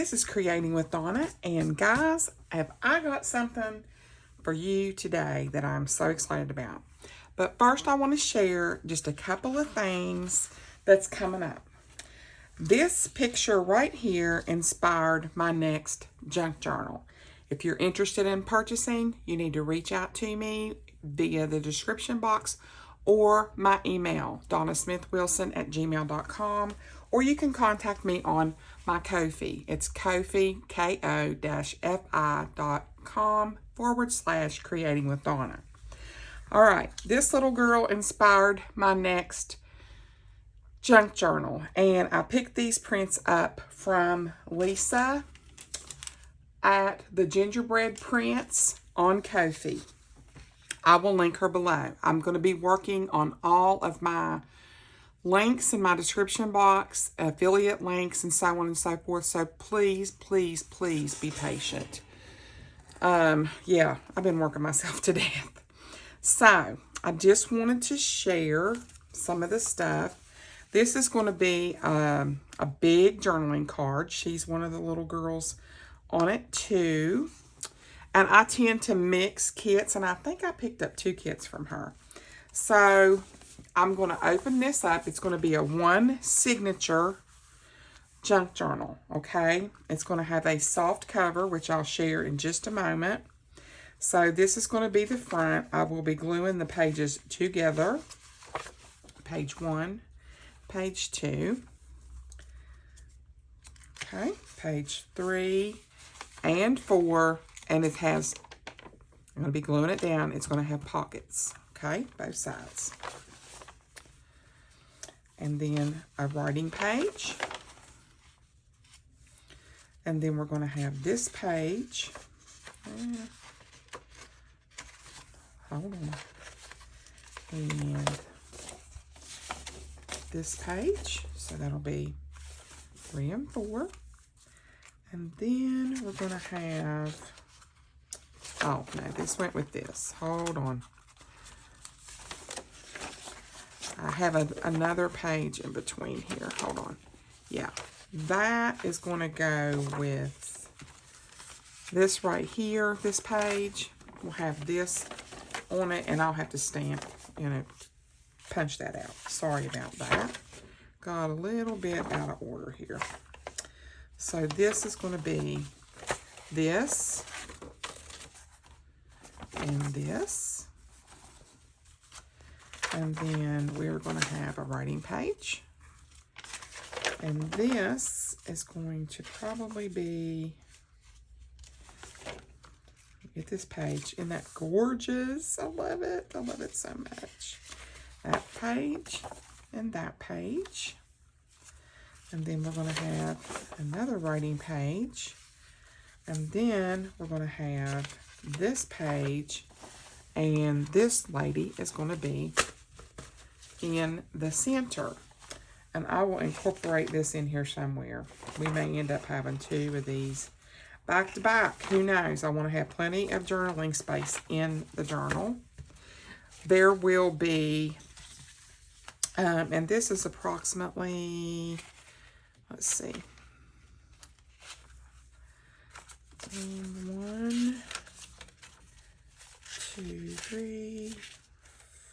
this is Creating with Donna, and guys, have I got something for you today that I'm so excited about. But first, I want to share just a couple of things that's coming up. This picture right here inspired my next junk journal. If you're interested in purchasing, you need to reach out to me via the description box or my email, donnasmithwilson@gmail.com, or you can contact me on my Ko-fi. It's Ko-fi, ko-fi.com/creating with Donna. All right, this little girl inspired my next junk journal, and I picked these prints up from Lisa at the Gingerbread Prints on Ko-fi. I will link her below. I'm going to be working on all of my links in my description box, affiliate links, and so on and so forth. So please, please, please be patient. Yeah, I've been working myself to death. So I just wanted to share some of the stuff. This is going to be a big journaling card. She's one of the little girls on it too. And I tend to mix kits, and I think I picked up 2 kits from her. So I'm going to open this up. It's going to be a 1 signature junk journal, okay? It's going to have a soft cover, which I'll share in just a moment. So this is going to be the front. I will be gluing the pages together. Page 1, page 2. Okay, page 3 and 4. And it has, I'm going to be gluing it down. It's going to have pockets, okay, both sides. And then a writing page. And then we're going to have this page. Hold on. And this page. So that'll be 3 and 4. And then we're going to have, oh, no, this went with this. Hold on. I have another page in between here. Hold on. Yeah, that is going to go with this right here. This page will have this on it, and I'll have to stamp, punch that out. Sorry about that. Got a little bit out of order here. So this is going to be this and this. And then we're going to have a writing page. And this is going to probably be, get this page. Isn't that gorgeous? I love it. I love it so much. That page and that page. And then we're going to have another writing page. And then we're going to have this page. And this lady is going to be in the center. And I will incorporate this in here somewhere. We may end up having 2 of these back to back. Who knows? I want to have plenty of journaling space in the journal. There will be, and this is approximately, let's see, 1, 2, 3,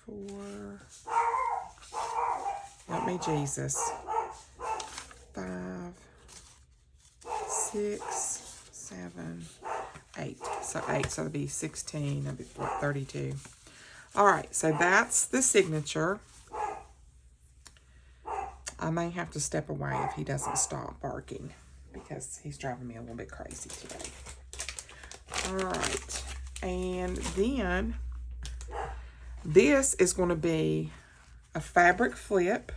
4, help me Jesus, 5, 6, 7, 8. So 8, so it'll be 16, that'll be 32. All right, so that's the signature. I may have to step away if he doesn't stop barking because he's driving me a little bit crazy today. All right, and then this is going to be a fabric flip.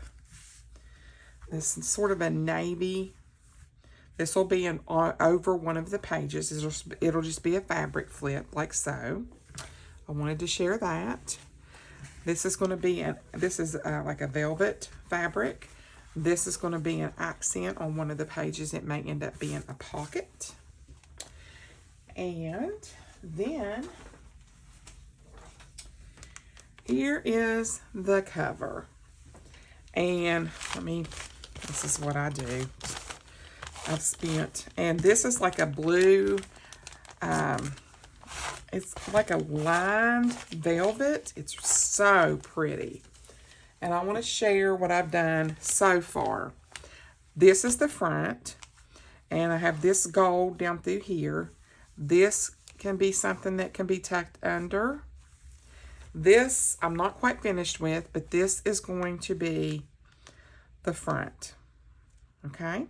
This is sort of a navy. This will be over one of the pages. It'll just be a fabric flip like so. I wanted to share that. This is going to be like a velvet fabric. This is going to be an accent on one of the pages. It may end up being a pocket. And then here is the cover. And this is what I do. I've spent. And this is like a blue, it's like a lined velvet. It's so pretty. And I want to share what I've done so far. This is the front. And I have this gold down through here. This can be something that can be tucked under. This I'm not quite finished with, but this is going to be the front. Okay?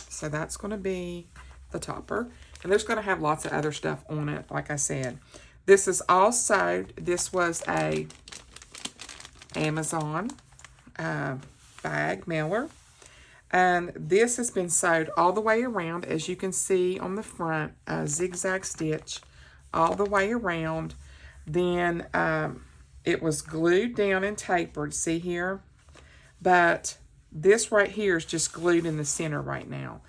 So that's going to be the topper. And there's going to have lots of other stuff on it, like I said. This is all sewed. This was a Amazon bag mailer. And this has been sewed all the way around, as you can see on the front, a zigzag stitch all the way around. Then it was glued down and tapered, see here? But this right here is just glued in the center right now.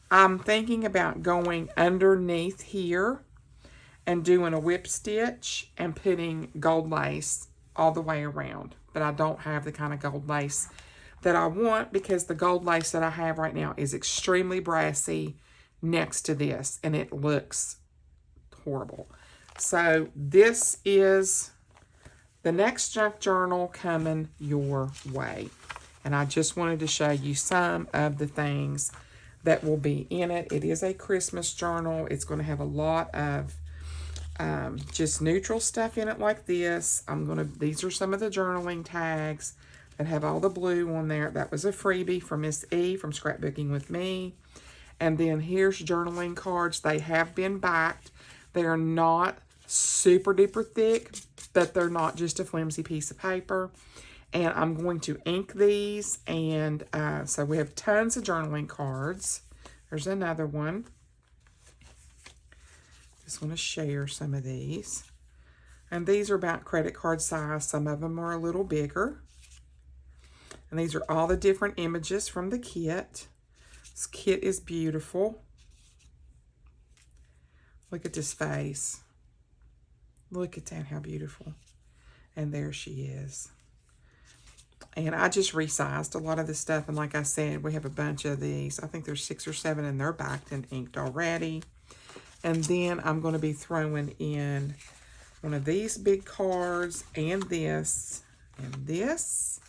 I'm thinking about going underneath here and doing a whip stitch and putting gold lace all the way around. But I don't have the kind of gold lace that I want, because the gold lace that I have right now is extremely brassy next to this, and it looks horrible. So this is the next junk journal coming your way. And I just wanted to show you some of the things that will be in it. It is a Christmas journal. It's going to have a lot of just neutral stuff in it like this. These are some of the journaling tags that have all the blue on there. That was a freebie from Miss E from Scrapbooking with Me. And then here's journaling cards. They have been backed. They are not super duper thick, but they're not just a flimsy piece of paper. And I'm going to ink these. And so we have tons of journaling cards. There's another one. Just want to share some of these. And these are about credit card size. Some of them are a little bigger. And these are all the different images from the kit. This kit is beautiful. Look at this face. Look at that, how beautiful. And there she is. And I just resized a lot of this stuff. And like I said, we have a bunch of these. I think there's 6 or 7, and they're backed and inked already. And then I'm going to be throwing in one of these big cards and this and this.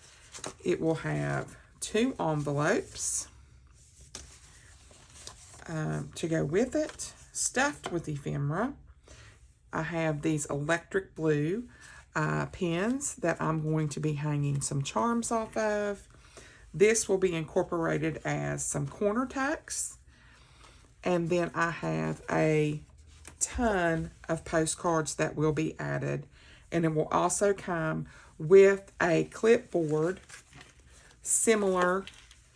It will have 2 envelopes to go with it, stuffed with ephemera. I have these electric blue pins that I'm going to be hanging some charms off of. This will be incorporated as some corner tucks. And then I have a ton of postcards that will be added. And it will also come with a clipboard similar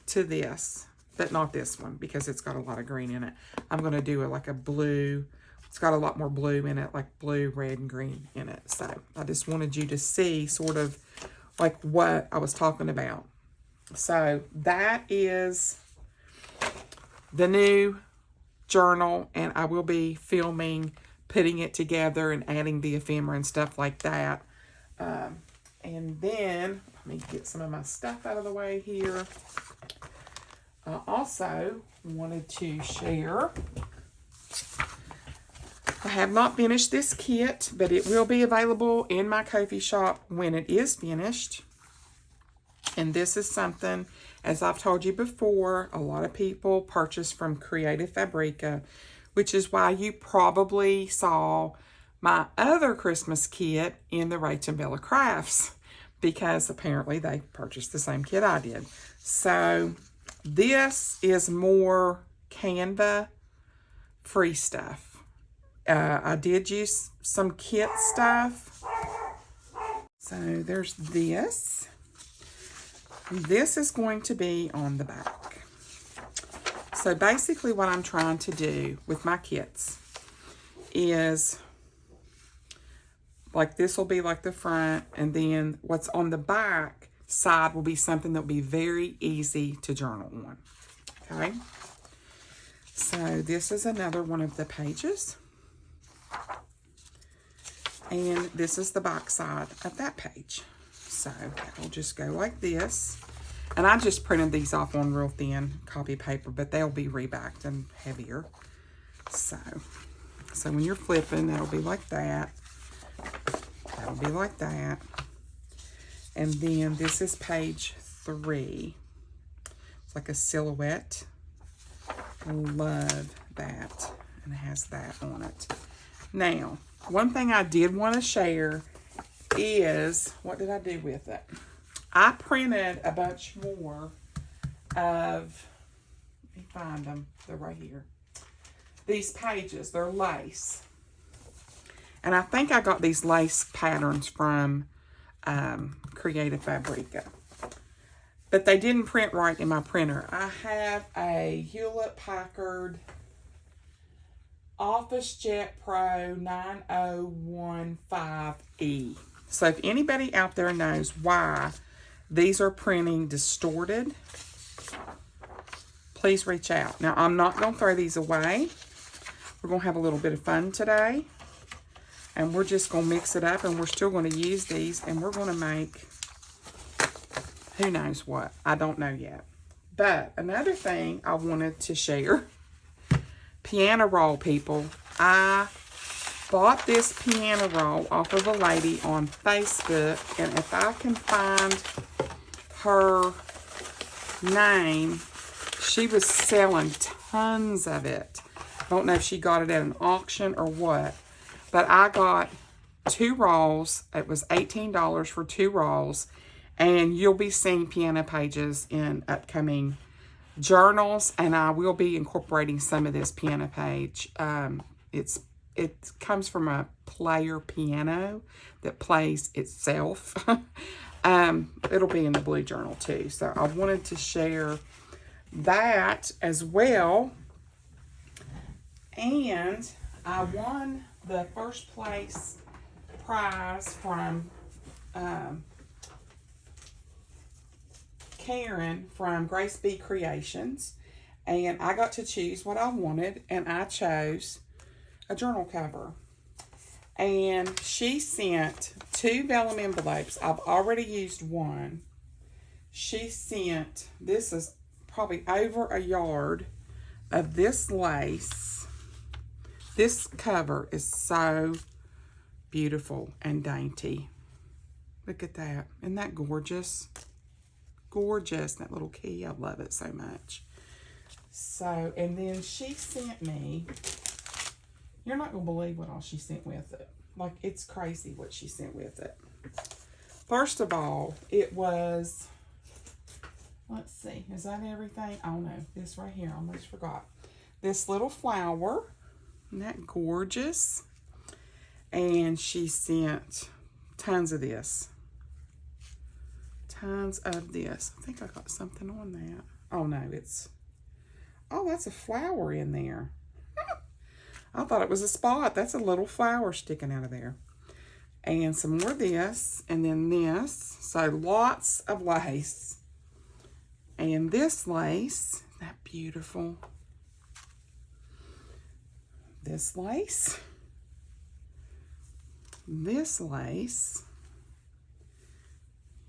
to this, but not this one because it's got a lot of green in it. I'm going to do it like a blue. It's got a lot more blue in it, like blue, red, and green in it. So I just wanted you to see sort of like what I was talking about. So that is the new journal, and I will be filming, putting it together and adding the ephemera and stuff like that. And then, let me get some of my stuff out of the way here. I also wanted to share, I have not finished this kit, but it will be available in my Ko-fi shop when it is finished. And this is something, as I've told you before, a lot of people purchase from Creative Fabrica, which is why you probably saw my other Christmas kit in the Rach and Bella Crafts, because apparently they purchased the same kit I did. So this is more Canva free stuff. I did use some kit stuff. So there's this. This is going to be on the back. So basically what I'm trying to do with my kits is, like, this will be like the front, and then what's on the back side will be something that will be very easy to journal on. Okay? So this is another one of the pages. And this is the back side of that page. So it'll just go like this. And I just printed these off on real thin copy paper, but they'll be rebacked and heavier. So when you're flipping, that'll be like that. That'll be like that. And then this is page 3. It's like a silhouette. I love that. And it has that on it. Now, one thing I did want to share is, what did I do with it? I printed a bunch more of, let me find them. They're right here. These pages, they're lace. And I think I got these lace patterns from Creative Fabrica. But they didn't print right in my printer. I have a Hewlett-Packard OfficeJet Pro 9015E. So if anybody out there knows why these are printing distorted, please reach out. Now, I'm not going to throw these away. We're going to have a little bit of fun today. And we're just going to mix it up, and we're still going to use these, and we're going to make who knows what. I don't know yet. But another thing I wanted to share, piano roll, people. I bought this piano roll off of a lady on Facebook, and if I can find her name, she was selling tons of it. I don't know if she got it at an auction or what, but I got 2 rolls. It was $18 for 2 rolls, and you'll be seeing piano pages in upcoming journals, and I will be incorporating some of this piano page. It comes from a player piano that plays itself. It'll be in the blue journal too. So I wanted to share that as well. And I won the first place prize from Karen from Grace B Creations, and I got to choose what I wanted, and I chose a journal cover. And she sent 2 vellum envelopes. I've already used one. She sent, this is probably over a yard of this lace. This cover is so beautiful and dainty. Look at that. Isn't that gorgeous? Gorgeous. That little key. I love it so much. So, and then she sent me, you're not going to believe what all she sent with it. Like, it's crazy what she sent with it. First of all, it was, let's see, is that everything? Oh no, this right here, I almost forgot. This little flower. Isn't that gorgeous? And she sent tons of this. Tons of this. I think I got something on that. Oh no, it's, oh, that's a flower in there. I thought it was a spot. That's a little flower sticking out of there. And some more of this, and then this. So lots of lace. And this lace, isn't that beautiful? This lace. This lace.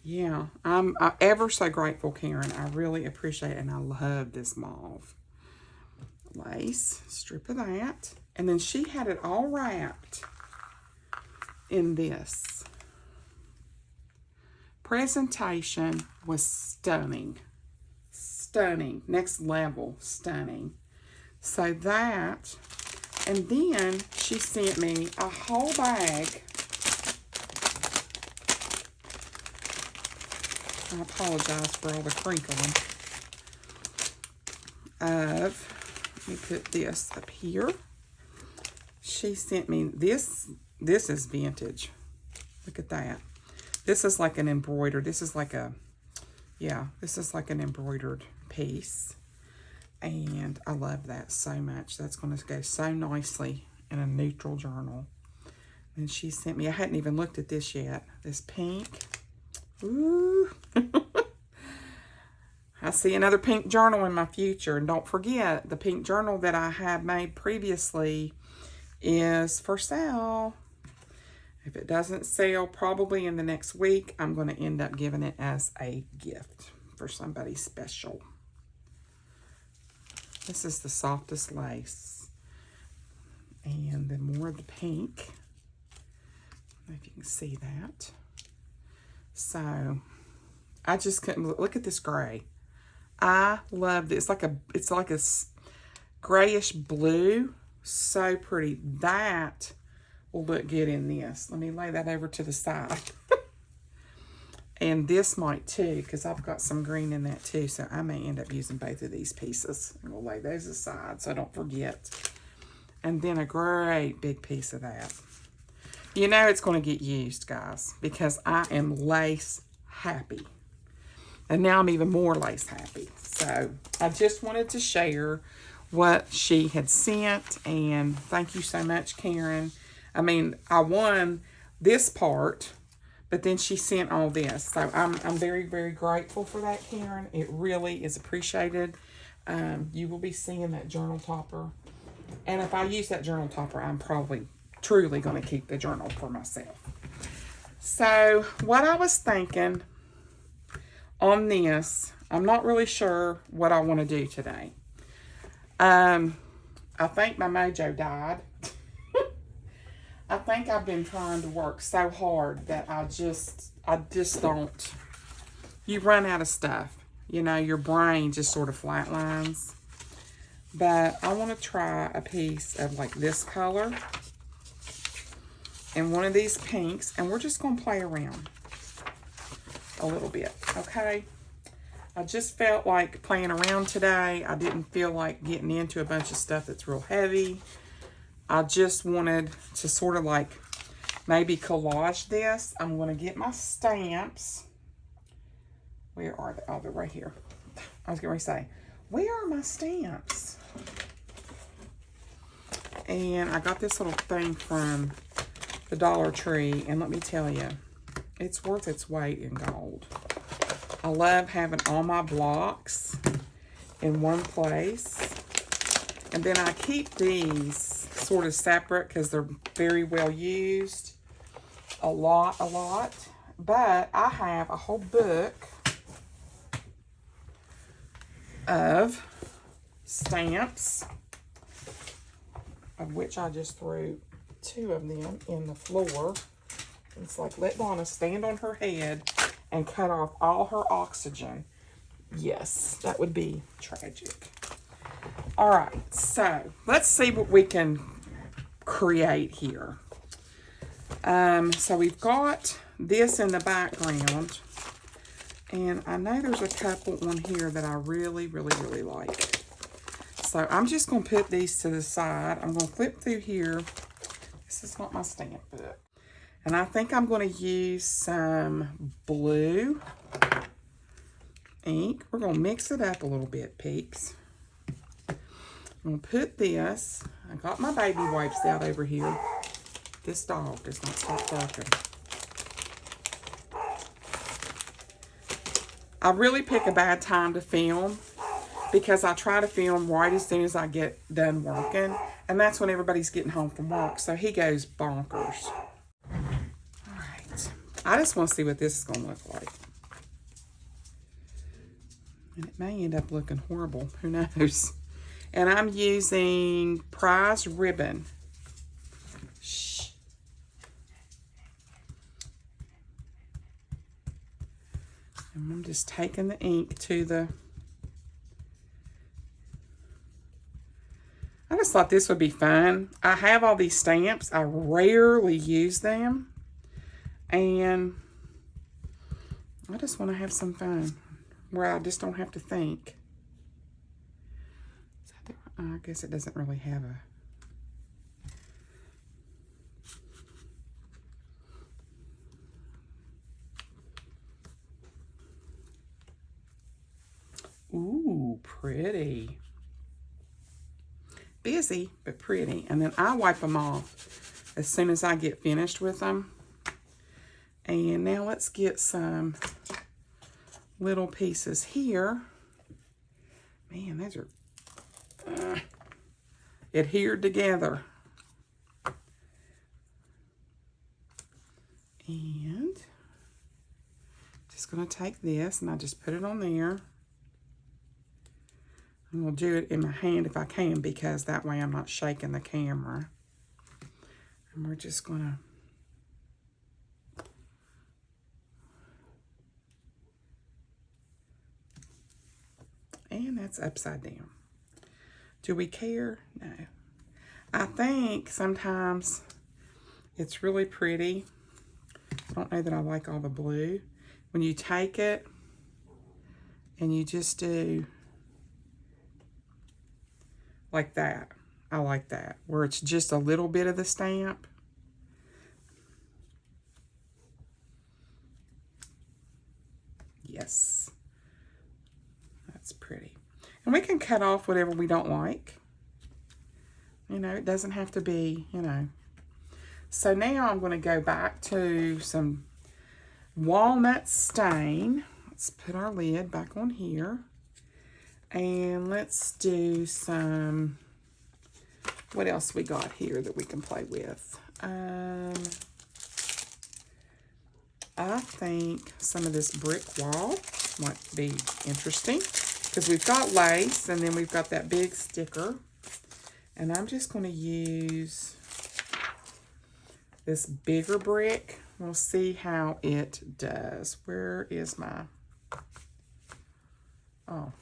Yeah, I'm ever so grateful, Karen. I really appreciate it, and I love this mauve lace. Strip of that. And then she had it all wrapped in this. Presentation was stunning. Stunning. Next level stunning. So that, and then she sent me a whole bag. I apologize for all the crinkling. Let me put this up here. She sent me this. This is vintage. Look at that. This is like an embroidered. This is like a, yeah, this is like an embroidered piece. And I love that so much. That's going to go so nicely in a neutral journal. And she sent me, I hadn't even looked at this yet. This pink. Ooh. I see another pink journal in my future. And don't forget, the pink journal that I have made previously is for sale. If it doesn't sell, probably in the next week, I'm going to end up giving it as a gift for somebody special. This is the softest lace. And then more of the pink. I don't know if you can see that. So, I just couldn't look at this gray. I love this. It's like a grayish blue. So pretty. That will look good in this. Let me lay that over to the side. And this might too, because I've got some green in that too. So I may end up using both of these pieces. And we'll lay those aside so I don't forget. And then a great big piece of that. You know it's going to get used, guys, because I am lace happy. And now I'm even more lace happy. So I just wanted to share what she had sent. And thank you so much, Karen. I mean, I won this part, but then she sent all this. So I'm very, very grateful for that, Karen. It really is appreciated. You will be seeing that journal topper. And if I use that journal topper, I'm probably truly going to keep the journal for myself. So what I was thinking on this, I'm not really sure what I want to do today. I think my mojo died. I think I've been trying to work so hard that I just don't, you run out of stuff. You know, your brain just sort of flatlines. But I want to try a piece of like this color and one of these pinks, and we're just going to play around a little bit, okay? I just felt like playing around today. I didn't feel like getting into a bunch of stuff that's real heavy. I just wanted to sort of like maybe collage this. I'm going to get my stamps. Where are they? Oh, they're right here. I was going to say, where are my stamps? And I got this little thing from the Dollar Tree, and let me tell you, it's worth its weight in gold. I love having all my blocks in one place. And then I keep these sort of separate because they're very well used. A lot. But I have a whole book of stamps, of which I just threw 2 of them in the floor. It's like, let Donna stand on her head and cut off all her oxygen. Yes, that would be tragic. All right, so let's see what we can create here. So we've got this in the background, and I know there's a couple on here that I really, really, really like. So I'm just going to put these to the side. I'm going to flip through here. This is not my stamp book. And I think I'm going to use some blue ink. We're going to mix it up a little bit, peeps. I'm going to put this. I got my baby wipes out over here. This dog does not stop barking. I really pick a bad time to film because I try to film right as soon as I get done working. And that's when everybody's getting home from work. So he goes bonkers. All right. I just want to see what this is going to look like. And it may end up looking horrible. Who knows? And I'm using prize ribbon. Shh. And I'm just taking the ink to the... I just thought this would be fun. I have all these stamps. I rarely use them. And I just want to have some fun where I just don't have to think. I guess it doesn't really have a... Ooh, pretty. Busy, but pretty. And then I wipe them off as soon as I get finished with them. And now let's get some little pieces here. Man, those are adhered together. And Just going to take this and I just put it on there. I'm going to do it in my hand if I can, because that way I'm not shaking the camera. And we're just going to and that's upside down. Do we care? No. I think sometimes it's really pretty. I don't know that I like all the blue. When you take it and you just do like that. I like that, where it's just a little bit of the stamp. Yes. That's pretty. And we can cut off whatever we don't like. You know, it doesn't have to be, you know. So now I'm going to go back to some walnut stain. Let's put our lid back on here. And let's do some, what else we got here that we can play with? I think some of this brick wall might be interesting, because we've got lace and then we've got that big sticker. And I'm just going to use this bigger brick. We'll see how it does. Where is my, oh,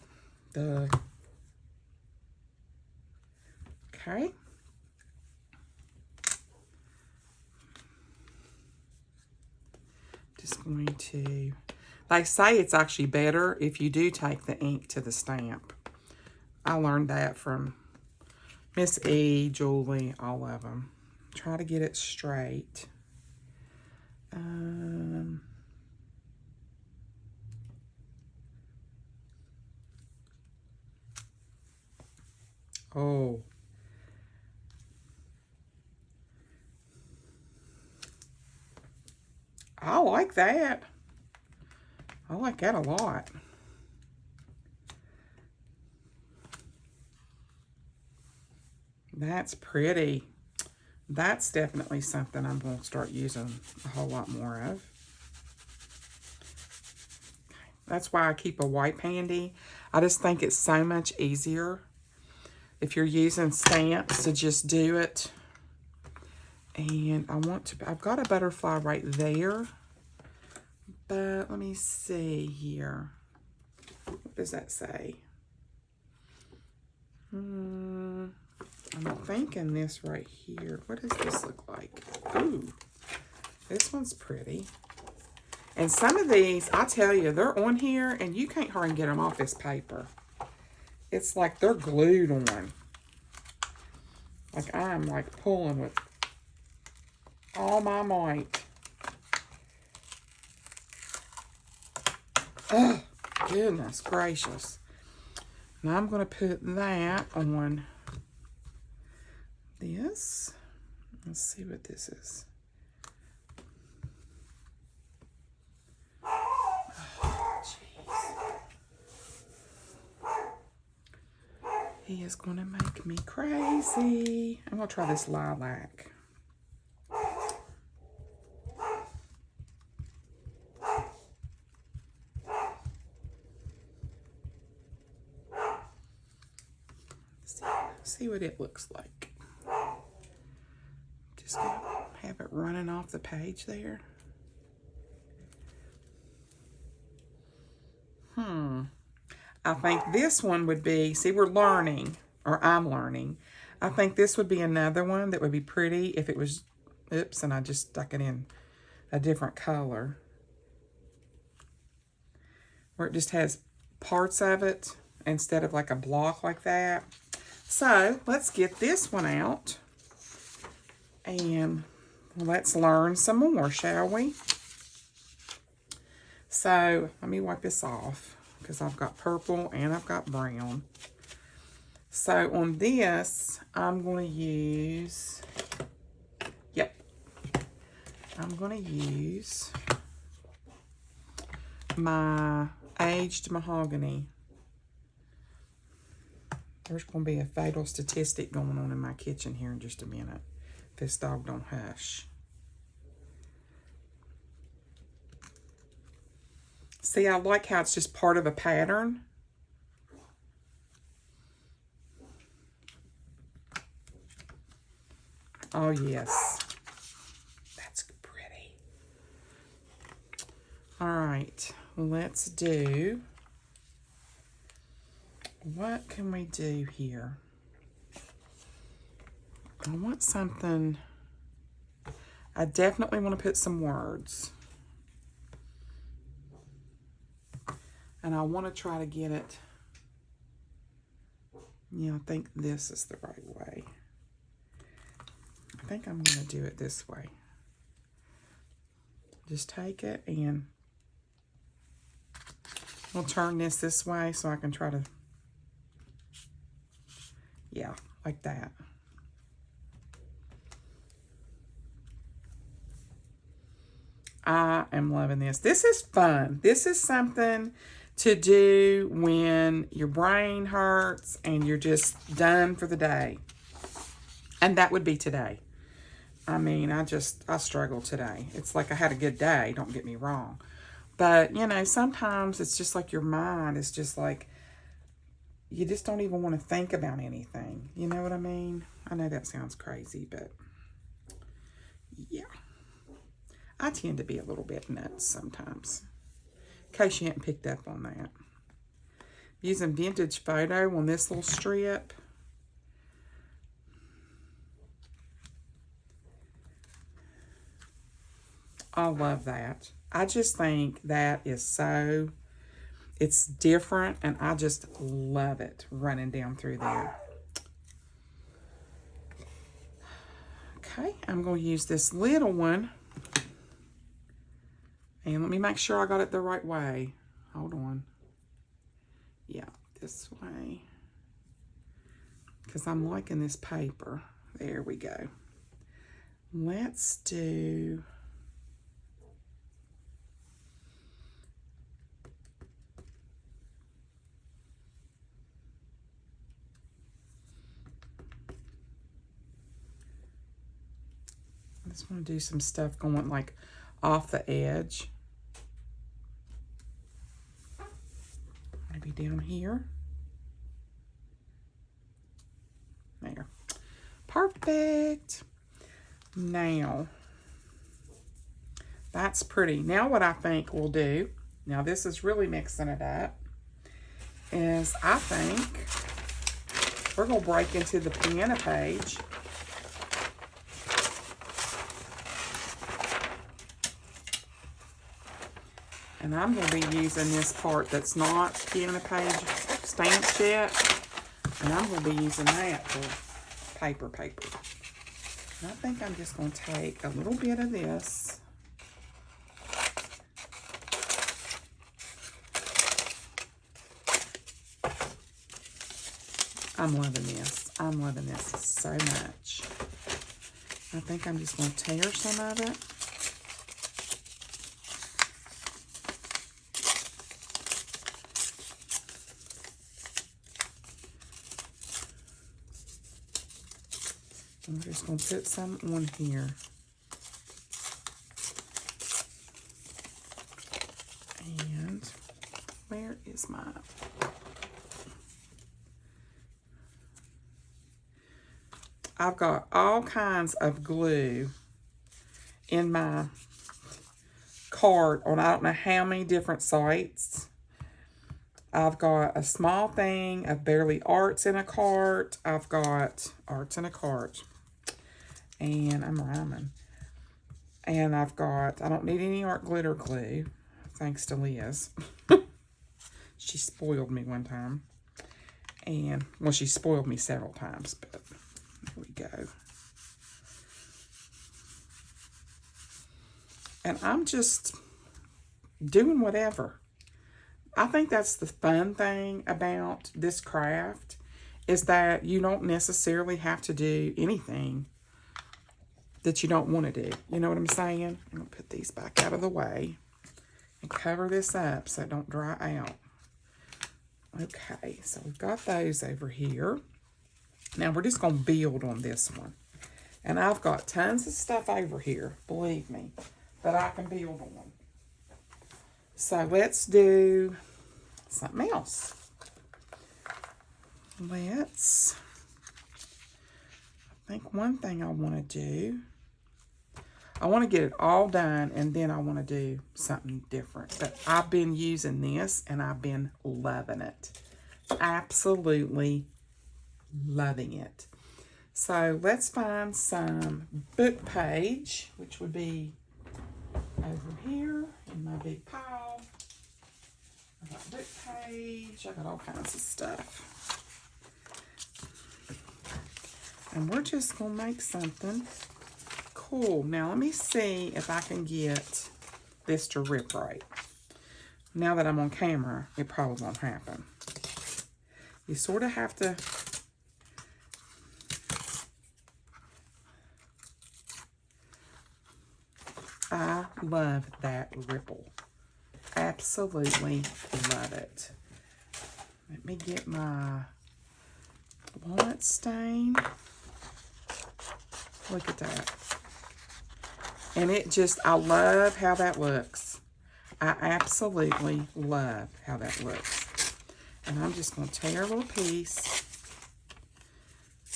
okay. Just going to, they say it's actually better if you do take the ink to the stamp. I learned that from Miss E, Julie, all of them. Try to get it straight. Oh. I like that. I like that a lot. That's pretty. That's definitely something I'm going to start using a whole lot more of. That's why I keep a wipe handy. I just think it's so much easier if you're using stamps to just do it. And I've got a butterfly right there. But let me see here. What does that say? I'm thinking this right here. What does this look like? Ooh, this one's pretty. And some of these, I tell you, they're on here and you can't hardly get them off this paper. It's like they're glued on. Like I'm like pulling with all my might. Oh, goodness gracious. Now I'm going to put that on this. Let's see what this is. Oh, jeez. He is going to make me crazy. I'm going to try this lilac. See what it looks like. Just gonna have it running off the page there. I think this one would be, see, we're learning, or I'm learning. I think this would be another one that would be pretty if it was, oops, and I just stuck it in a different color. Where it just has parts of it instead of like a block like that. So let's get this one out and let's learn some more, shall we? So let me wipe this off because I've got purple and I've got brown. So on this, I'm going to use, I'm going to use my aged mahogany. There's going to be a fatal statistic going on in my kitchen here in just a minute. If this dog don't hush. See, I like how it's just part of a pattern. Oh, yes. That's pretty. All right, let's do, what can we do here? I want something, I definitely want to put some words. And I want to try to get it, yeah, I think this is the right way. I think I'm going to do it this way. Just take it and we'll turn this way so I can try to, yeah, like that. I am loving this. This is fun. This is something to do when your brain hurts and you're just done for the day. And that would be today. I mean, I struggled today. It's like I had a good day, don't get me wrong. But, you know, sometimes it's just like your mind is just like, you just don't even want to think about anything. You know what I mean? I know that sounds crazy, but yeah. I tend to be a little bit nuts sometimes. In case you hadn't picked up on that. Using vintage photo on this little strip. I love that. I just think that is so, it's different, and I just love it running down through there. Okay, I'm going to use this little one. And let me make sure I got it the right way. Hold on. Yeah, this way. Because I'm liking this paper. There we go. Let's do... I just want to do some stuff going like off the edge. Maybe down here. There. Perfect. Now, that's pretty. Now what I think we'll do, now this is really mixing it up, is I think we're going to break into the piano page. And I'm going to be using this part that's not piano page stamped yet. And I'm going to be using that for paper. And I think I'm just going to take a little bit of this. I'm loving this. I'm loving this so much. I think I'm just going to tear some of it. I'm just going to put some on here. And where is my... I've got all kinds of glue in my cart on I don't know how many different sites. I've got a small thing of barely arts in a cart. I've got arts in a cart. And I'm rhyming. And I've got, I don't need any art glitter glue, thanks to Liz. She spoiled me one time. And, well, she spoiled me several times, but there we go. And I'm just doing whatever. I think that's the fun thing about this craft, is that you don't necessarily have to do anything that you don't want to do. You know what I'm saying? I'm going to put these back out of the way and cover this up so it don't dry out. Okay, so we've got those over here. Now we're just going to build on this one. And I've got tons of stuff over here, believe me, that I can build on. So let's do something else. I think one thing I want to do, I want to get it all done, and then I want to do something different. But I've been using this, and I've been loving it. Absolutely loving it. So let's find some book page, which would be over here in my big pile. I got book page. I got all kinds of stuff. And we're just going to make something cool. Now, let me see if I can get this to rip right. Now that I'm on camera, it probably won't happen. You sort of have to... I love that ripple. Absolutely love it. Let me get my walnut stain. Look at that. And it just, I love how that looks. I absolutely love how that looks. And I'm just going to tear a little piece.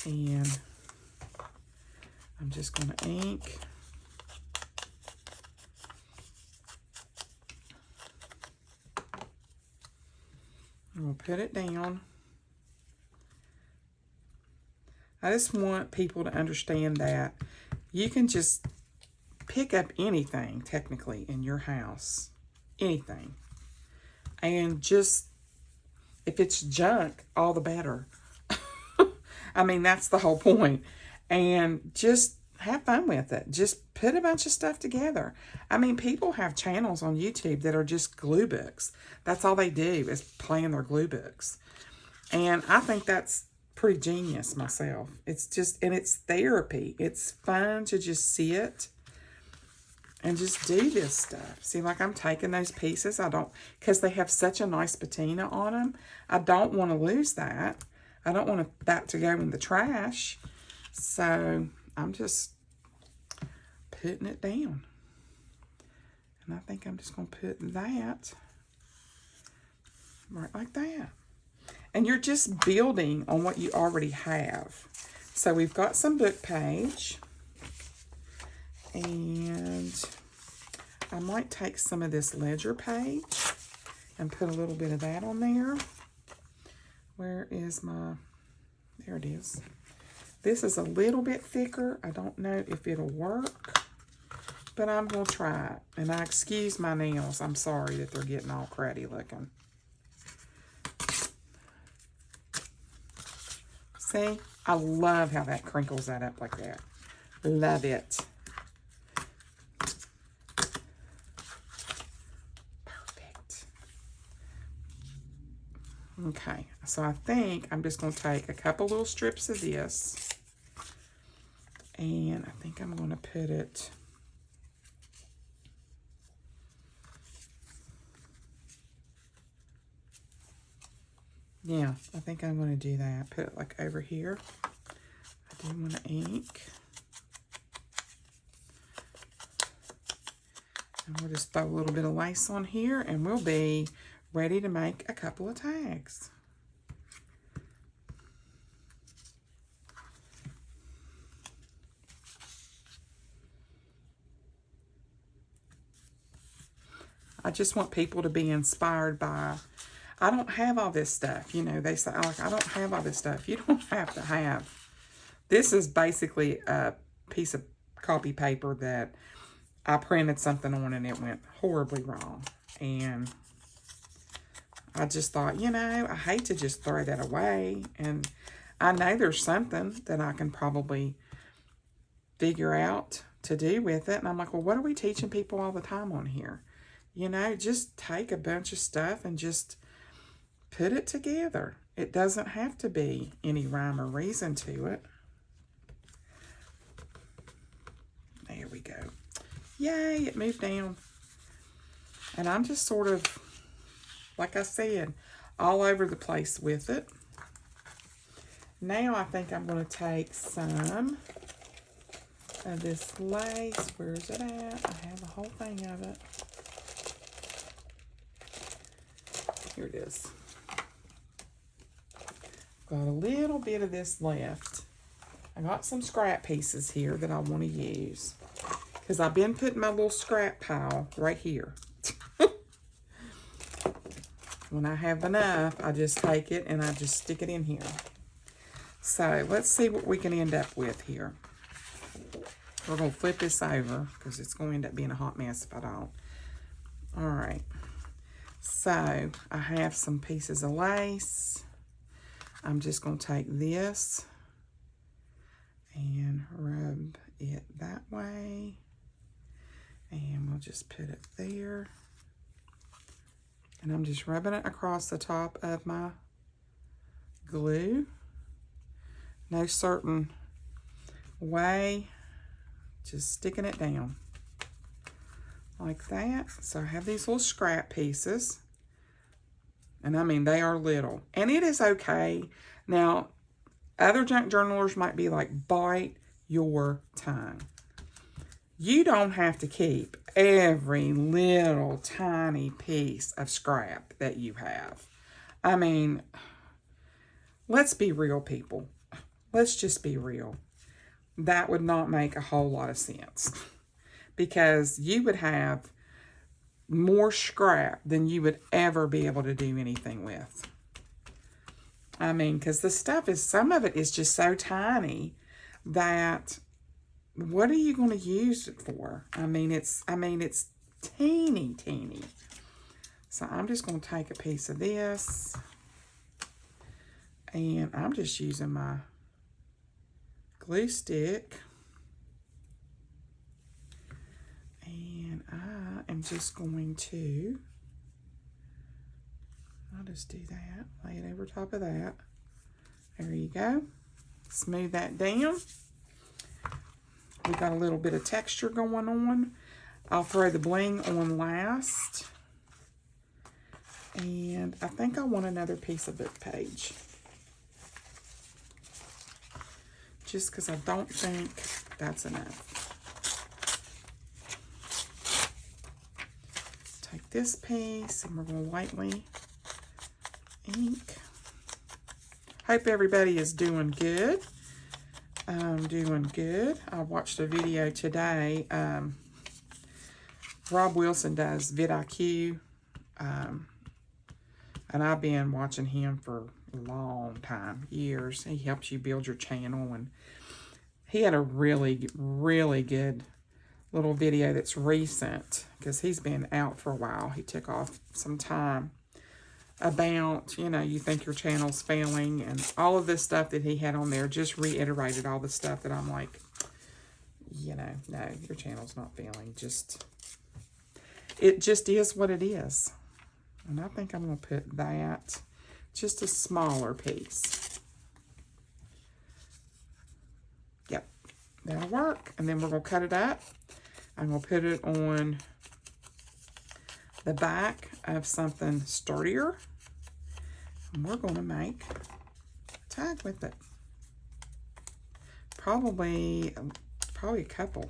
And I'm just going to ink. I'm going to put it down. I just want people to understand that you can just pick up anything, technically, in your house. Anything. And just, if it's junk, all the better. I mean, that's the whole point. And just have fun with it. Just put a bunch of stuff together. I mean, people have channels on YouTube that are just glue books. That's all they do is play in their glue books. And I think that's pretty genius myself. It's just, and it's therapy. It's fun to just sit and just do this stuff. See, like I'm taking those pieces. I don't, because they have such a nice patina on them. I don't want to lose that. I don't want that to go in the trash. So I'm just putting it down. And I think I'm just going to put that right like that. And you're just building on what you already have. So we've got some book page. And I might take some of this ledger page and put a little bit of that on there. Where is my, there it is. This is a little bit thicker. I don't know if it'll work, but I'm going to try it. And I excuse my nails. I'm sorry that they're getting all cruddy looking. See? I love how that crinkles that up like that. Love it. Perfect. Okay, so I think I'm just going to take a couple little strips of this. And I think I'm going to put it... Yeah, I think I'm going to do that. Put it like over here. I do want to ink. And we'll just throw a little bit of lace on here and we'll be ready to make a couple of tags. I just want people to be inspired by... I don't have all this stuff. You know, they say, like, I don't have all this stuff. You don't have to have. This is basically a piece of copy paper that I printed something on and it went horribly wrong. And I just thought, you know, I hate to just throw that away. And I know there's something that I can probably figure out to do with it. And I'm like, well, what are we teaching people all the time on here? You know, just take a bunch of stuff and just... put it together. It doesn't have to be any rhyme or reason to it. There we go. Yay, it moved down. And I'm just sort of, like I said, all over the place with it. Now I think I'm going to take some of this lace. Where is it at? I have the whole thing of it. Here it is. Got a little bit of this left. I got some scrap pieces here that I want to use, because I've been putting my little scrap pile right here. When I have enough, I just take it and I just stick it in here. So let's see what we can end up with here. We're going to flip this over because it's going to end up being a hot mess if I don't. All right. So I have some pieces of lace. I'm just going to take this and rub it that way. And we'll just put it there. And I'm just rubbing it across the top of my glue. No certain way. Just sticking it down. Like that. So I have these little scrap pieces. And I mean, they are little. And it is okay. Now, other junk journalers might be like, bite your tongue. You don't have to keep every little tiny piece of scrap that you have. I mean, let's be real, people. Let's just be real. That would not make a whole lot of sense, because you would have more scrap than you would ever be able to do anything with. I mean, because the stuff is, some of it is just so tiny that what are you going to use it for? I mean, it's teeny, teeny. So I'm just going to take a piece of this, and I'm just using my glue stick, and I am just going to, I'll just do that, lay it over top of that. There you go. Smooth that down. We got a little bit of texture going on. I'll throw the bling on last. And I think I want another piece of book page. Just because I don't think that's enough. Take this piece and we're going to lightly ink. Hope everybody is doing good. Doing good. I watched a video today. Rob Wilson does vidIQ. And I've been watching him for a long time, years. He helps you build your channel. And he had a really, really good little video that's recent, because he's been out for a while. He took off some time about, you know, you think your channel's failing, and all of this stuff that he had on there just reiterated all the stuff that I'm like, you know, no, your channel's not failing. It just is what it is. And I think I'm going to put that, just a smaller piece. Yep, that'll work. And then we're going to cut it up. I'm going to put it on the back of something sturdier. And we're going to make a tag with it. Probably a couple.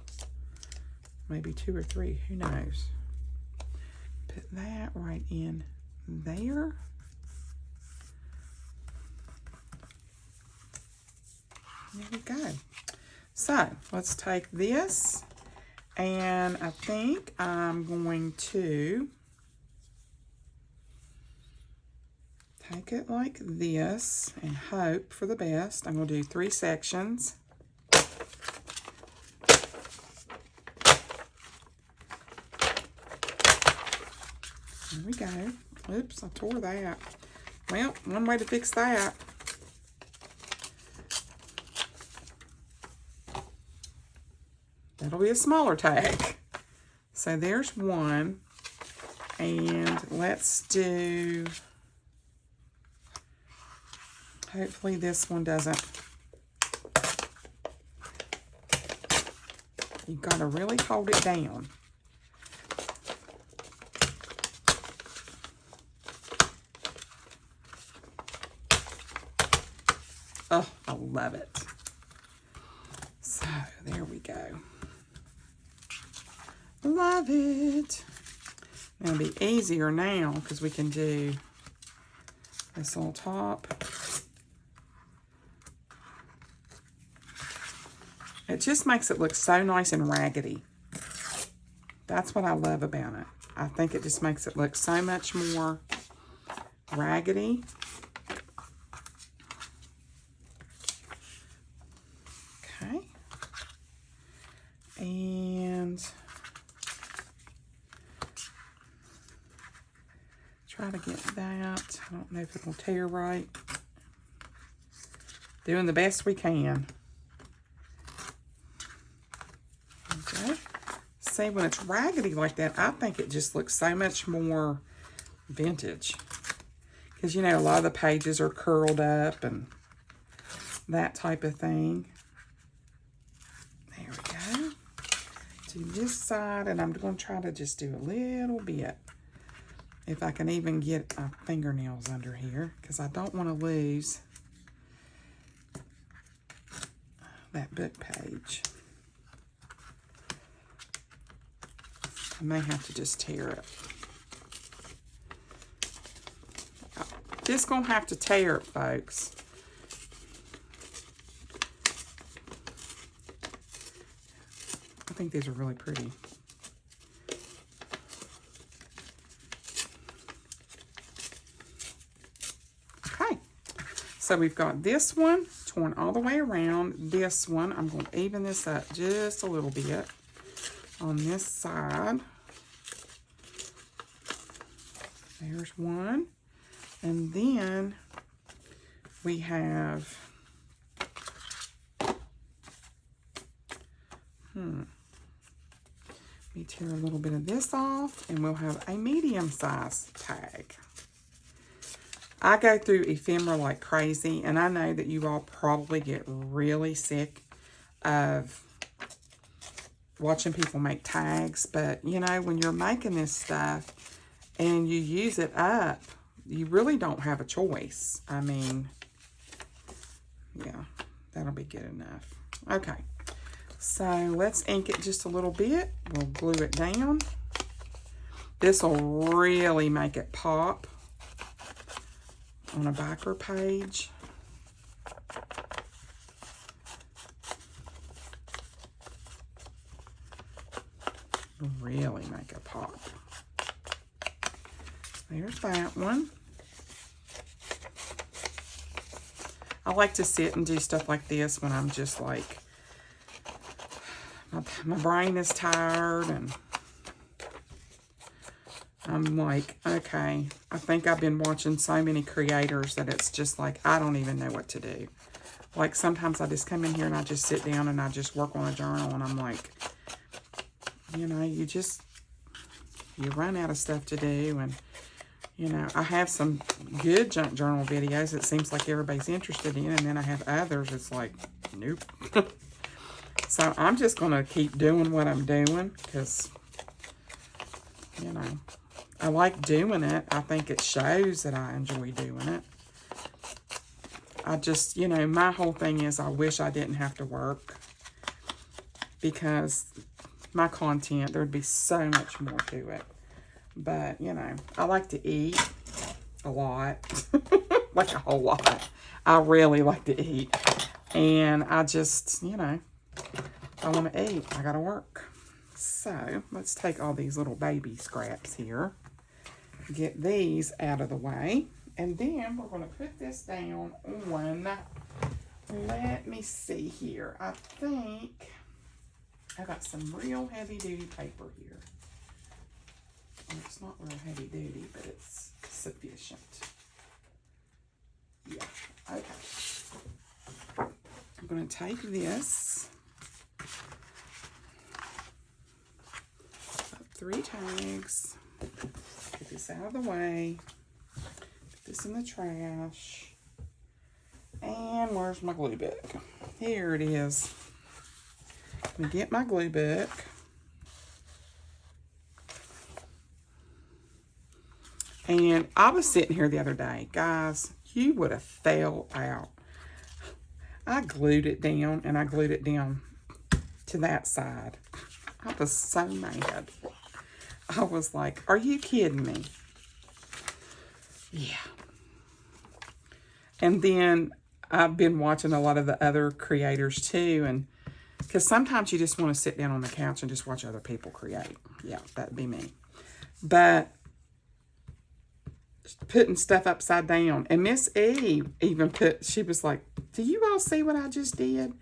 Maybe 2 or 3. Who knows? Put that right in there. There we go. So let's take this, and I think I'm going to take it like this and hope for the best. I'm going to do 3 sections. There we go. Oops, I tore that. Well, one way to fix that. That'll be a smaller tag. So there's one. And let's do, hopefully this one doesn't. You've got to really hold it down. Oh, I love it. So, there we go. Love it. It'll be easier now because we can do this little top. It just makes it look so nice and raggedy. That's what I love about it. I think it just makes it look so much more raggedy. Okay. And try to get that. I don't know if it will tear right. Doing the best we can. Okay. See, when it's raggedy like that, I think it just looks so much more vintage. Because, you know, a lot of the pages are curled up and that type of thing. There we go. Do this side, and I'm going to try to just do a little bit. If I can even get my fingernails under here, because I don't want to lose that book page. I may have to just tear it. Just gonna have to tear it, folks. I think these are really pretty. Okay, so we've got this one torn all the way around. This one, I'm going to even this up just a little bit on this side. There's one. And then we have, let me tear a little bit of this off, and we'll have a medium-sized tag. I go through ephemera like crazy, and I know that you all probably get really sick of watching people make tags, but, you know, when you're making this stuff and you use it up, you really don't have a choice. I mean, yeah, that'll be good enough. Okay, so let's ink it just a little bit. We'll glue it down. This will really make it pop on a backer page. Really make it pop. There's that one. I like to sit and do stuff like this when I'm just like, my brain is tired and I'm like, okay, I think I've been watching so many creators that it's just like, I don't even know what to do. Like sometimes I just come in here and I just sit down and I just work on a journal, and I'm like, you know, you run out of stuff to do. And you know, I have some good junk journal videos it seems like everybody's interested in, and then I have others it's like, nope. So I'm just going to keep doing what I'm doing because, you know, I like doing it. I think it shows that I enjoy doing it. I just, you know, my whole thing is I wish I didn't have to work, because my content, there'd be so much more to it. But, you know, I like to eat a lot, like a whole lot. I really like to eat. And I just, you know, I want to eat. I got to work. So, let's take all these little baby scraps here. Get these out of the way. And then we're going to put this down on, let me see here. I think I got some real heavy duty paper here. It's not real heavy duty, but it's sufficient. Yeah, okay. I'm going to take this, up 3 tags, get this out of the way, put this in the trash, and where's my glue book? Here it is. Let me get my glue book. And I was sitting here the other day, guys, you would have fell out. I glued it down, and I glued it down to that side. I was so mad. I was like, are you kidding me? Yeah. And then I've been watching a lot of the other creators too, and because sometimes you just want to sit down on the couch and just watch other people create. Yeah, that'd be me. But putting stuff upside down. And Miss E even she was like, do you all see what I just did?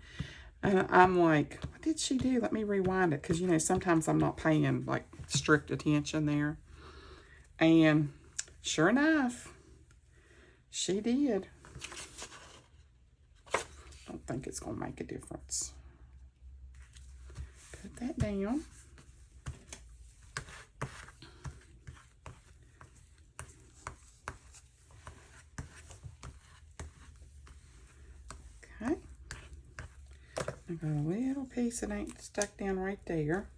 And I'm like, what did she do? Let me rewind it. Because, you know, sometimes I'm not paying, like, strict attention there. And sure enough, she did. Don't think it's going to make a difference. Put that down. Okay. I got a little piece that ain't stuck down right there.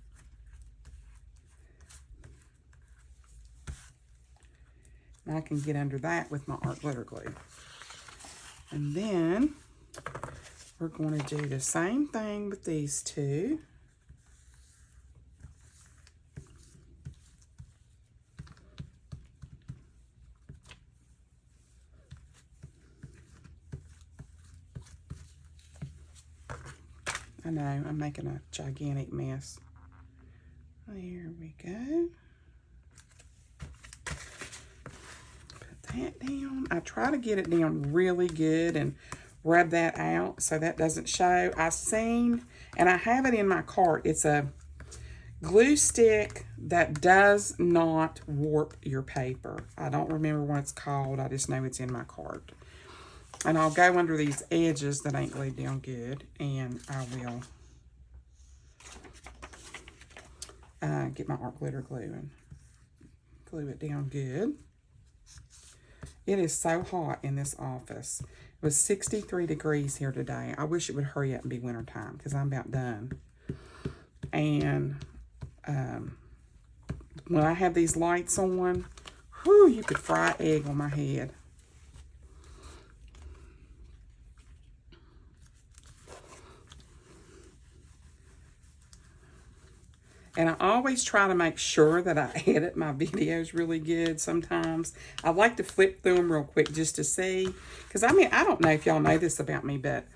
And I can get under that with my art glitter glue. And then we're going to do the same thing with these two. I know, I'm making a gigantic mess. There we go. Put that down. I try to get it down really good and rub that out so that doesn't show. I've seen, and I have it in my cart, it's a glue stick that does not warp your paper. I don't remember what it's called. I just know it's in my cart. And I'll go under these edges that ain't glued down good, and I will get my art glitter glue and glue it down good. It is so hot in this office. It was 63 degrees here today. I wish it would hurry up and be winter time because I'm about done. And when I have these lights on, whew, you could fry an egg on my head. And I always try to make sure that I edit my videos really good sometimes. I like to flip through them real quick just to see. Because, I mean, I don't know if y'all know this about me, but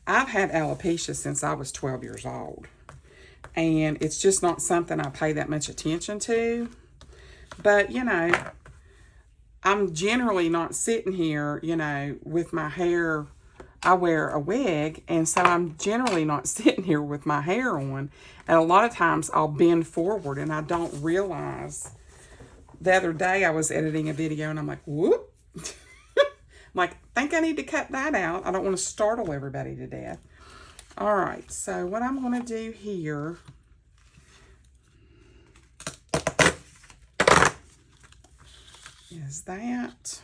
I've had alopecia since I was 12 years old. And it's just not something I pay that much attention to. But, you know, I'm generally not sitting here, you know, with my hair. I wear a wig, and so I'm generally not sitting here with my hair on. And a lot of times I'll bend forward, and I don't realize. The other day I was editing a video, and I'm like, whoop. I'm like, I think I need to cut that out. I don't want to startle everybody to death. All right, so what I'm going to do here is that.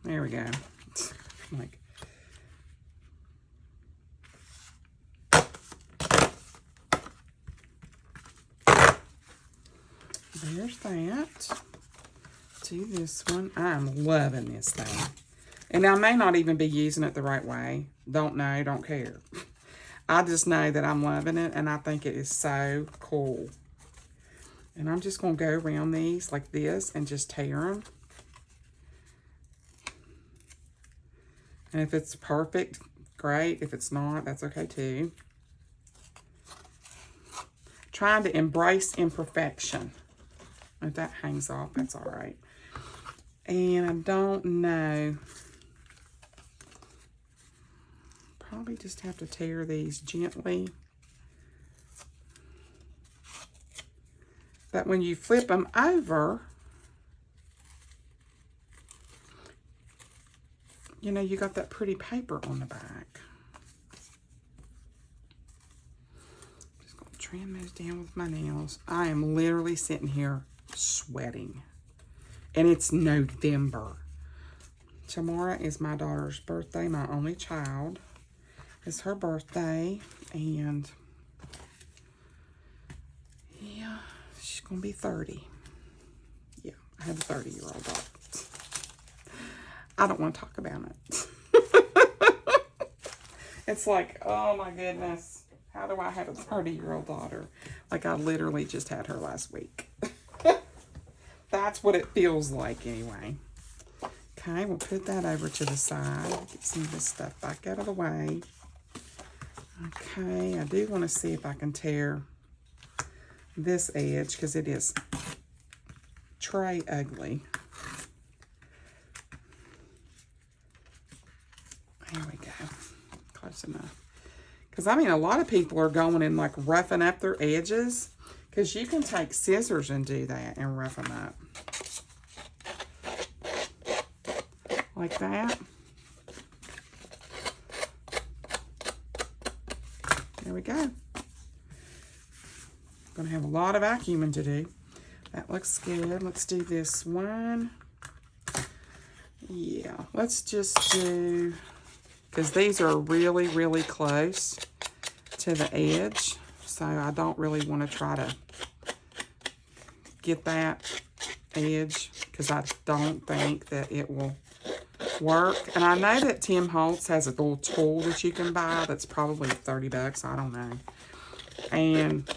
There we go. Like, there's that. Do this one. I'm loving this thing. And I may not even be using it the right way. Don't know, don't care. I just know that I'm loving it, and I think it is so cool. And I'm just going to go around these like this and just tear them. And if it's perfect, great. If it's not, that's okay too. Trying to embrace imperfection. If that hangs off, that's all right. And I don't know. Probably just have to tear these gently. But when you flip them over, you know, you got that pretty paper on the back. Just going to trim those down with my nails. I am literally sitting here sweating. And it's November. Tomorrow is my daughter's birthday, my only child. It's her birthday. And yeah, she's going to be 30. Yeah, I have a 30-year-old daughter. I don't want to talk about it. It's like, oh my goodness, how do I have a 30-year-old daughter? Like I literally just had her last week. That's what it feels like anyway. Okay, we'll put that over to the side. Get some of this stuff back out of the way. Okay, I do want to see if I can tear this edge because it is tray ugly. There we go. Close enough. Because, I mean, a lot of people are going and, like, roughing up their edges. Because you can take scissors and do that and rough them up. Like that. There we go. Going to have a lot of vacuuming to do. That looks good. Let's do this one. Yeah, let's just do... Because these are really, really close to the edge. So I don't really want to try to get that edge. Because I don't think that it will work. And I know that Tim Holtz has a little tool that you can buy that's probably $30. I don't know. And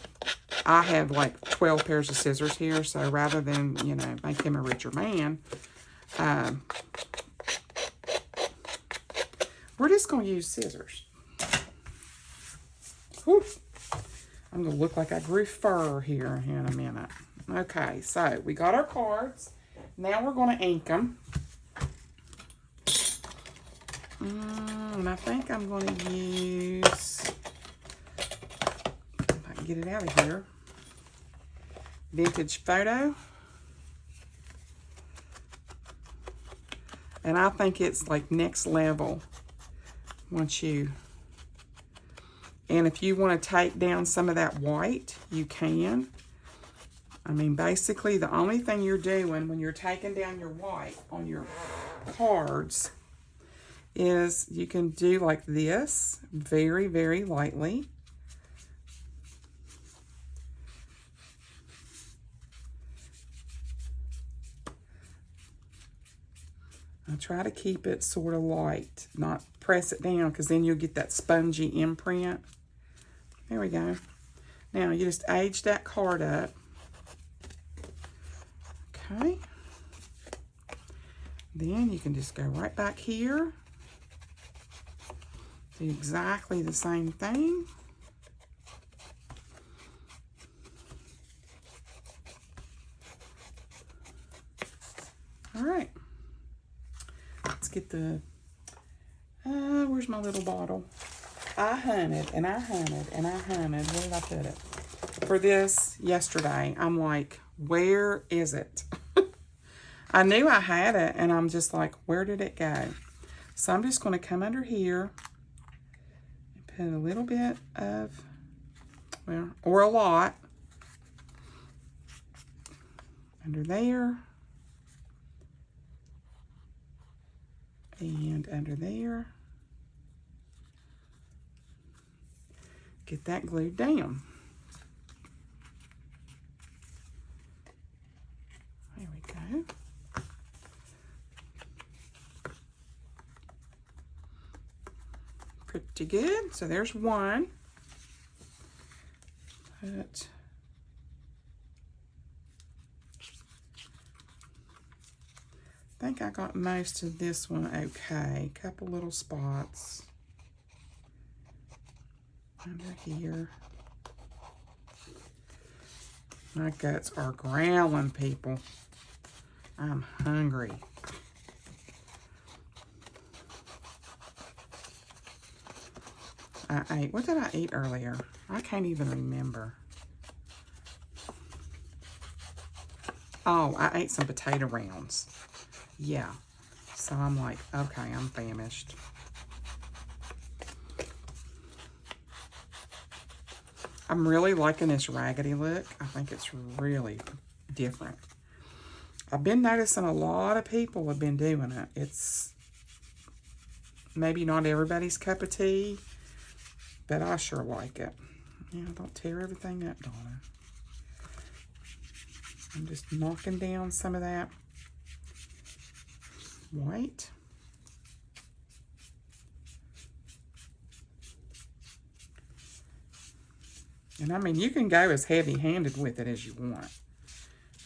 I have like 12 pairs of scissors here. So rather than, you know, make him a richer man... we're just going to use scissors. Whew. I'm going to look like I grew fur here in a minute. Okay, so we got our cards. Now we're going to ink them. And I think I'm going to use, if I can get it out of here, Vintage Photo. And I think it's like next level. Once you, and if you want to take down some of that white, you can. I mean, basically, the only thing you're doing when you're taking down your white on your cards is you can do like this, very, very lightly. I try to keep it sort of light, not press it down, because then you'll get that spongy imprint. There we go. Now, you just age that card up. Okay. Then you can just go right back here. Do exactly the same thing. All right. Let's get the, where's my little bottle? I hunted, and I hunted, and I hunted. Where did I put it? For this yesterday, I'm like, where is it? I knew I had it, and I'm just like, where did it go? So I'm just going to come under here and put a little bit of, well, or a lot, under there. And under there. Get that glued down. There we go. Pretty good. So there's one. But I think I got most of this one okay. Couple little spots under here. My guts are growling, people. I'm hungry. I ate, what did I eat earlier? I can't even remember. Oh, I ate some potato rounds. Yeah. So I'm like, okay, I'm famished. I'm really liking this raggedy look. I think it's really different. I've been noticing a lot of people have been doing it. It's maybe not everybody's cup of tea, but I sure like it. Yeah, don't tear everything up, Donna. I'm just knocking down some of that white. And I mean, you can go as heavy-handed with it as you want.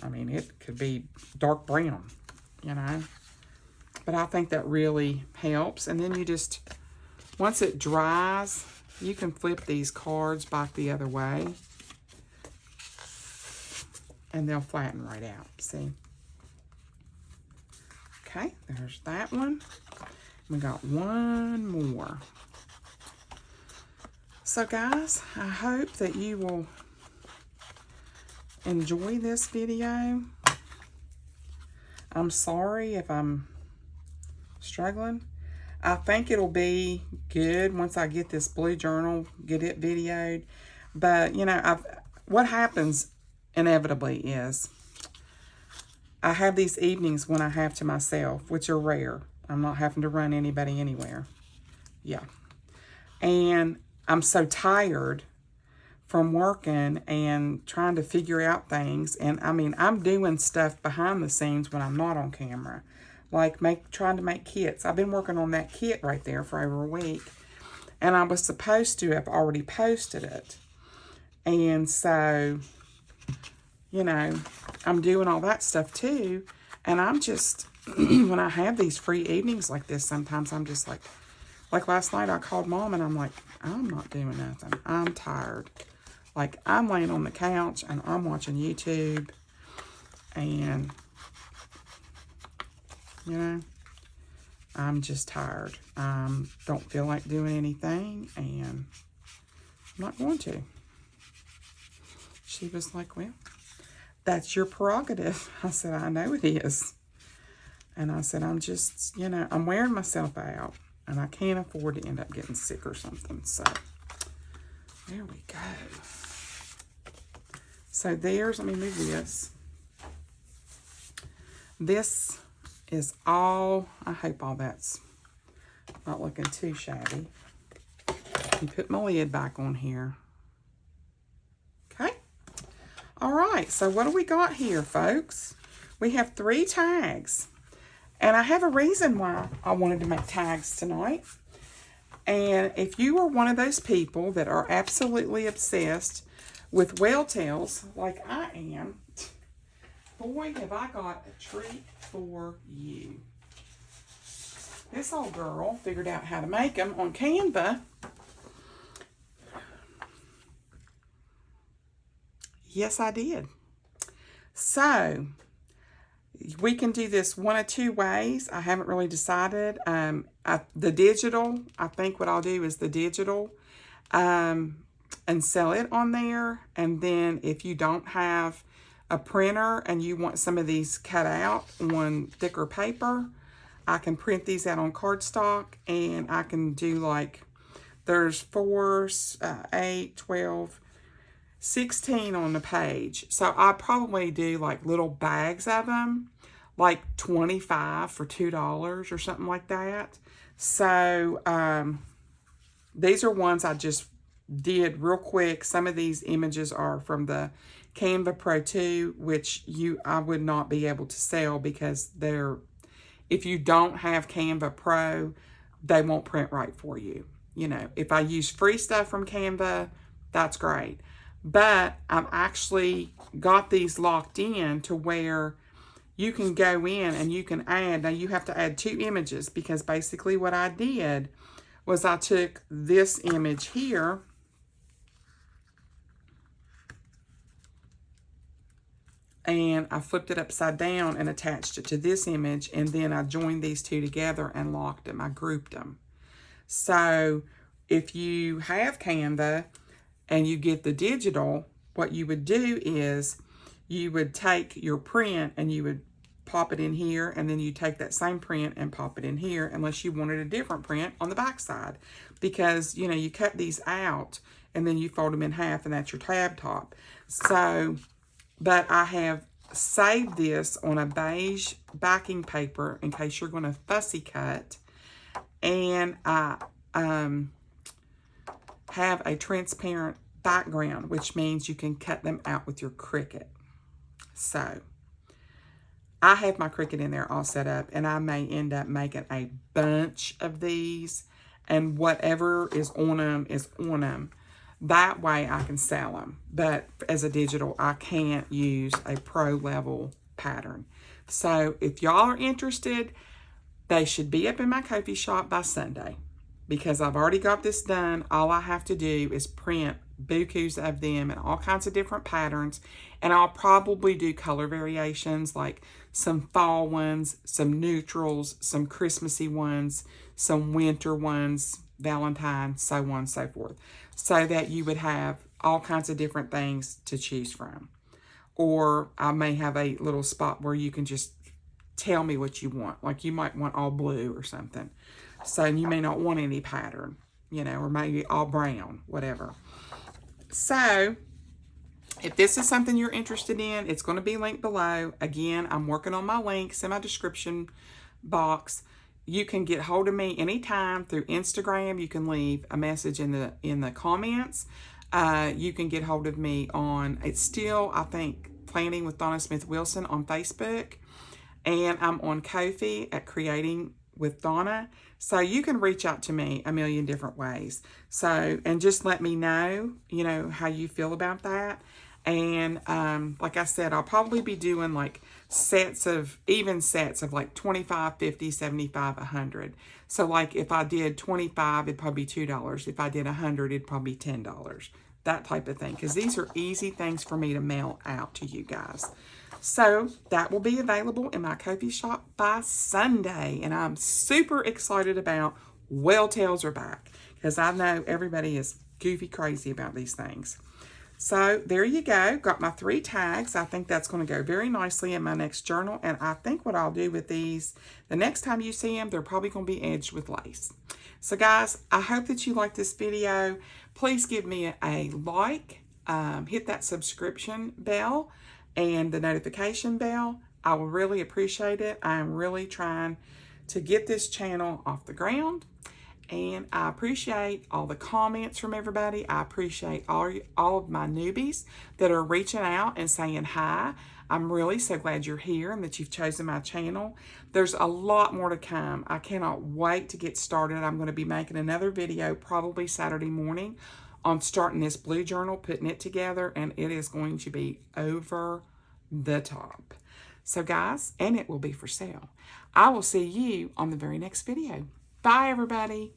I mean, it could be dark brown, you know. But I think that really helps. And then you just, once it dries, you can flip these cards back the other way. And they'll flatten right out, see? Okay, there's that one. We got one more. So guys, I hope that you will enjoy this video. I'm sorry if I'm struggling. I think it'll be good once I get this blue journal, get it videoed. But, you know, what happens inevitably is I have these evenings when I have to myself, which are rare. I'm not having to run anybody anywhere. Yeah. And I'm so tired from working and trying to figure out things. And I mean, I'm doing stuff behind the scenes when I'm not on camera. Like trying to make kits. I've been working on that kit right there for over a week. And I was supposed to have already posted it. And so, you know, I'm doing all that stuff too. And I'm just, when I have these free evenings like this, sometimes I'm just like last night I called Mom and I'm like, I'm not doing nothing. I'm tired. Like, I'm laying on the couch and I'm watching YouTube. And, you know, I'm just tired. Don't feel like doing anything, and I'm not going to. She was like, well, that's your prerogative. I said, I know it is. And I said, I'm just, you know, I'm wearing myself out, and I can't afford to end up getting sick or something. So, there we go. So, let me move this. This is all, I hope all that's not looking too shabby. You put my lid back on here. Okay. All right, so what do we got here, folks? We have 3 tags. And I have a reason why I wanted to make tags tonight. And if you are one of those people that are absolutely obsessed with whale tails, like I am, boy, have I got a treat for you. This old girl figured out how to make them on Canva. Yes, I did. So, we can do this one of 2 ways. I haven't really decided. The digital, I think what I'll do is the digital and sell it on there. And then if you don't have a printer and you want some of these cut out on thicker paper, I can print these out on cardstock, and I can do like, there's 4, 8, 12, 16 on the page. So I probably do like little bags of them, like 25 for $2 or something like that. So these are ones I just did real quick. Some of these images are from the Canva Pro 2, which I would not be able to sell because if you don't have Canva Pro, they won't print right for you. You know, if I use free stuff from Canva, that's great. But I've actually got these locked in to where you can go in and you can add. Now, you have to add 2 images, because basically what I did was I took this image here and I flipped it upside down and attached it to this image, and then I joined these 2 together and locked them. I grouped them. So if you have Canva and you get the digital, what you would do is you would take your print and you would pop it in here, and then you take that same print and pop it in here, unless you wanted a different print on the back side, because, you know, you cut these out and then you fold them in half, and that's your tab top. So, but I have saved this on a beige backing paper in case you're going to fussy cut, and I have a transparent background, which means you can cut them out with your Cricut. So I have my Cricut in there all set up, and I may end up making a bunch of these, and whatever is on them is on them. That way I can sell them. But as a digital, I can't use a pro level pattern. So if y'all are interested, they should be up in my Ko-fi shop by Sunday, because I've already got this done. All I have to do is print bukus of them in all kinds of different patterns, and I'll probably do color variations, like some fall ones, some neutrals, some Christmassy ones, some winter ones, Valentine, so on and so forth, so that you would have all kinds of different things to choose from. Or I may have a little spot where you can just tell me what you want. Like you might want all blue or something. So you may not want any pattern, you know, or maybe all brown, whatever. So if this is something you're interested in, it's going to be linked below. Again, I'm working on my links in my description box. You can get hold of me anytime through Instagram. You can leave a message in the comments. You can get hold of me on, it's still, I think, Planning with Donna Smith Wilson on Facebook. And I'm on Ko-fi at Creating with Donna. So you can reach out to me a million different ways. So, and just let me know, you know, how you feel about that. And like I said, I'll probably be doing like even sets of like 25, 50, 75, 100. So like if I did 25, it'd probably be $2. If I did 100, it'd probably be $10. That type of thing. Because these are easy things for me to mail out to you guys. So that will be available in my Ko-fi shop by Sunday. And I'm super excited about Well Tails are back, because I know everybody is goofy crazy about these things. So there you go. Got my 3 tags. I think that's going to go very nicely in my next journal. And I think what I'll do with these, the next time you see them, they're probably going to be edged with lace. So guys, I hope that you like this video. Please give me a like. Hit that subscription bell and the notification bell. I will really appreciate it. I am really trying to get this channel off the ground. And I appreciate all the comments from everybody. I appreciate all of my newbies that are reaching out and saying hi. I'm really so glad you're here and that you've chosen my channel. There's a lot more to come. I cannot wait to get started. I'm going to be making another video probably Saturday morning on starting this blue journal, putting it together, and it is going to be over the top. So guys, and it will be for sale. I will see you on the very next video. Bye, everybody.